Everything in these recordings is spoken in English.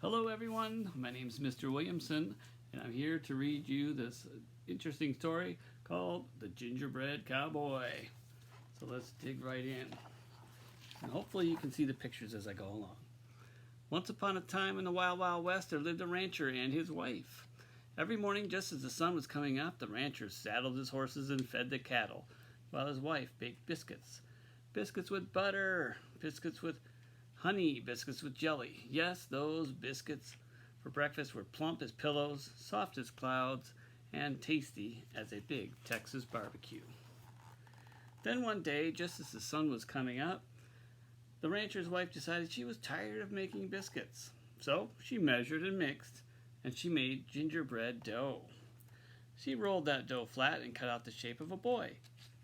Hello everyone, my name is Mr. Williamson and I'm here to read you this interesting story called The Gingerbread Cowboy. So let's dig right in. And hopefully you can see the pictures as I go along. Once upon a time in the Wild Wild West there lived a rancher and his wife. Every morning just as the sun was coming up, the rancher saddled his horses and fed the cattle, while his wife baked biscuits. Biscuits with butter, biscuits with honey, biscuits with jelly. Yes, those biscuits for breakfast were plump as pillows, soft as clouds, and tasty as a big Texas barbecue. Then one day, just as the sun was coming up, the rancher's wife decided she was tired of making biscuits. So she measured and mixed, and she made gingerbread dough. She rolled that dough flat and cut out the shape of a boy.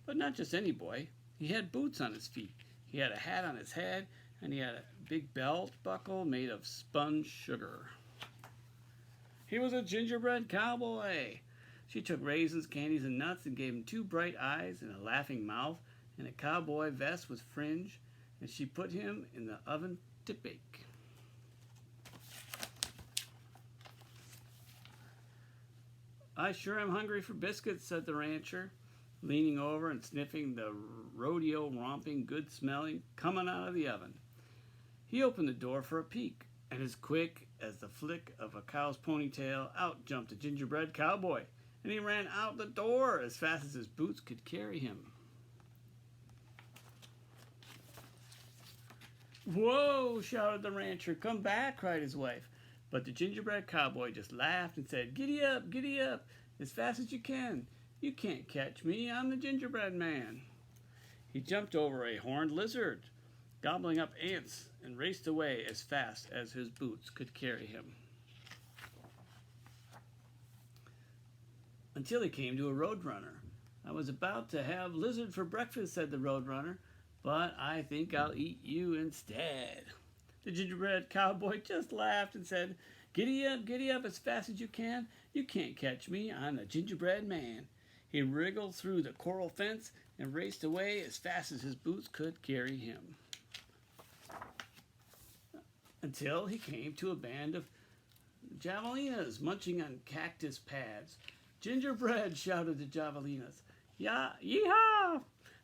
But not just any boy. He had boots on his feet. He had a hat on his head, and he had a big belt buckle made of spun sugar. He was a gingerbread cowboy. She took raisins, candies, and nuts and gave him two bright eyes and a laughing mouth and a cowboy vest with fringe, and she put him in the oven to bake. I sure am hungry for biscuits, said the rancher, leaning over and sniffing the rodeo romping, good smelling coming out of the oven. He opened the door for a peek, and as quick as the flick of a cow's ponytail, out jumped a gingerbread cowboy, and he ran out the door as fast as his boots could carry him. Whoa, shouted the rancher. Come back, cried his wife. But the gingerbread cowboy just laughed and said, giddy up, as fast as you can. You can't catch me, I'm the gingerbread man. He jumped over a horned lizard, gobbling up ants, and raced away as fast as his boots could carry him. Until he came to a roadrunner. I was about to have lizard for breakfast, said the roadrunner, but I think I'll eat you instead. The gingerbread cowboy just laughed and said, giddy up as fast as you can. You can't catch me, I'm the gingerbread man. He wriggled through the coral fence and raced away as fast as his boots could carry him. Until he came to a band of javelinas munching on cactus pads. Gingerbread, shouted the javelinas. Yeehaw!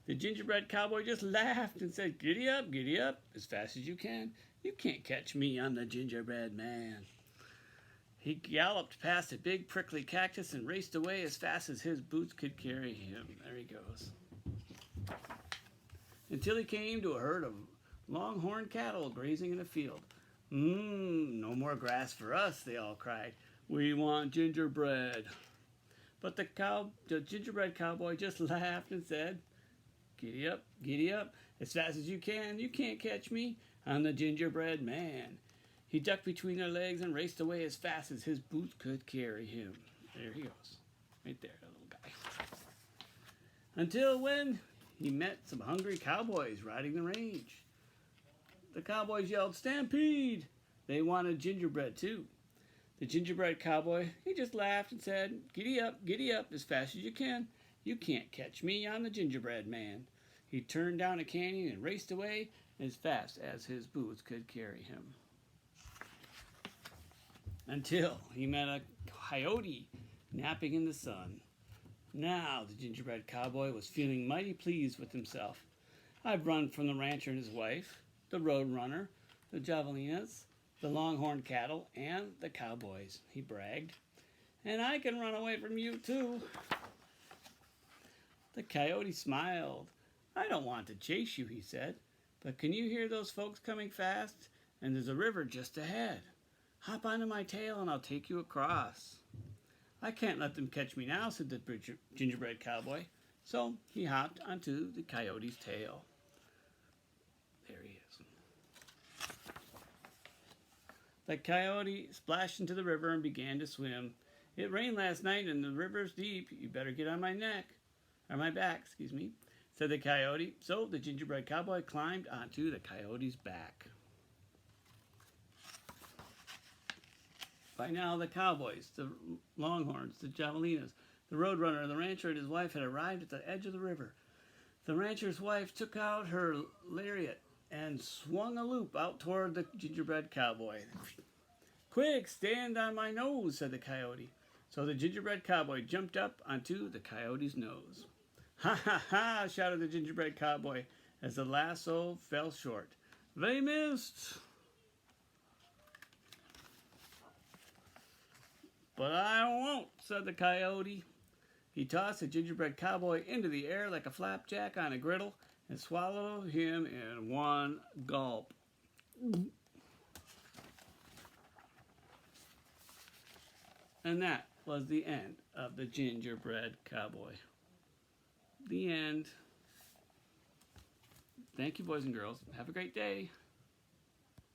The gingerbread cowboy just laughed and said, giddy up, as fast as you can. You can't catch me, I'm the gingerbread man. He galloped past a big prickly cactus and raced away as fast as his boots could carry him. There he goes. Until he came to a herd of longhorn cattle grazing in a field. No more grass for us, they all cried. We want gingerbread. But the gingerbread cowboy just laughed and said, giddy up, as fast as you can. You can't catch me, I'm the gingerbread man. He ducked between their legs and raced away as fast as his boots could carry him. There he goes. Right there, that little guy. Until when he met some hungry cowboys riding the range. The cowboys yelled, stampede! They wanted gingerbread too. The gingerbread cowboy, he just laughed and said, giddy up, as fast as you can. You can't catch me, I'm the gingerbread man. He turned down a canyon and raced away as fast as his boots could carry him. Until he met a coyote napping in the sun. Now the gingerbread cowboy was feeling mighty pleased with himself. I've run from the rancher and his wife, the roadrunner, the javelinas, the longhorn cattle, and the cowboys, he bragged. And I can run away from you too. The coyote smiled. I don't want to chase you, he said, but can you hear those folks coming fast? And there's a river just ahead. Hop onto my tail and I'll take you across. I can't let them catch me now, said the gingerbread cowboy. So he hopped onto the coyote's tail. There he is. The coyote splashed into the river and began to swim. It rained last night and the river's deep. You better get on my back, said the coyote. So the gingerbread cowboy climbed onto the coyote's back. By now the cowboys, the longhorns, the javelinas, the roadrunner, the rancher and his wife had arrived at the edge of the river. The rancher's wife took out her lariat and swung a loop out toward the gingerbread cowboy. "Quick, stand on my nose," said the coyote. So the gingerbread cowboy jumped up onto the coyote's nose. "Ha ha ha!" shouted the gingerbread cowboy as the lasso fell short. "They missed!" "But I won't," said the coyote. He tossed the gingerbread cowboy into the air like a flapjack on a griddle and swallowed him in one gulp. And that was the end of the Gingerbread Cowboy. The end. Thank you, boys and girls. Have a great day.